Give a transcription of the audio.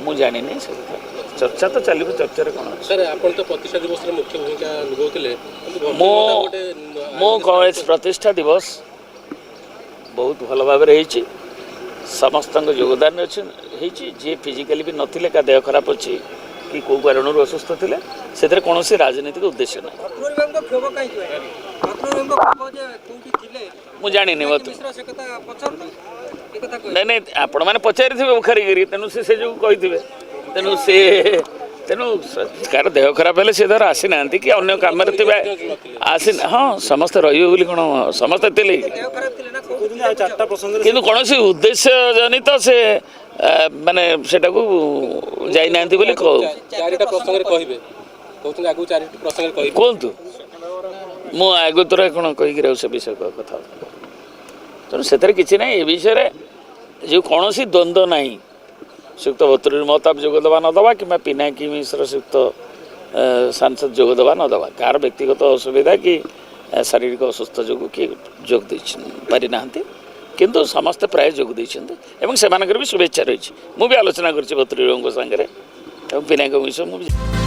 ମୁଁ ଜାଣିନି ସେ କଥା ଚର୍ଚ୍चा तो चलो चर्चा कौन सर आप तो प्रतिष्ठा दिवस मुख्य भूमिका निभाते मो कॉलेज प्रतिष्ठा दिवस बहुत भल भाव समस्त योगदान अच्छे जी फिजिकाली भी नथिले का देह खराब अच्छी कि कौ कारण असुस्थ थे से कौन राजनीतिक उद्देश्य ना मुझे जानी नहीं नहीं आपण मैंने पचारि थे उखारी तेणु से जो कही तेणु से तेणु कार देह खराब है सी धर आसी ना कि अन्य कम आसी हाँ समस्त रे कौन समस्त कि कौन उद्देश्य जनित से माने सेटा को जाई ना कहतु मु आग तोरा कौन कहीकि से विषय कथा तेणु से किसी ना ये विषय जो कौन द्वंद्व ना श्रीयुक्त भतृ महताब जोगदवा नदवा कि पिनाकी मिश्र श्रीयुक्त सांसद जोगदवा नदवा कार व्यक्तिगत असुविधा कि शारीरिक असुस्थ जो किए जोग पारि ना किंतु समस्ते प्राय जोग देते भी शुभेच्छा रही मुझे आलोचना कर भतृ सांगे पिनाकी मिश्र मुझे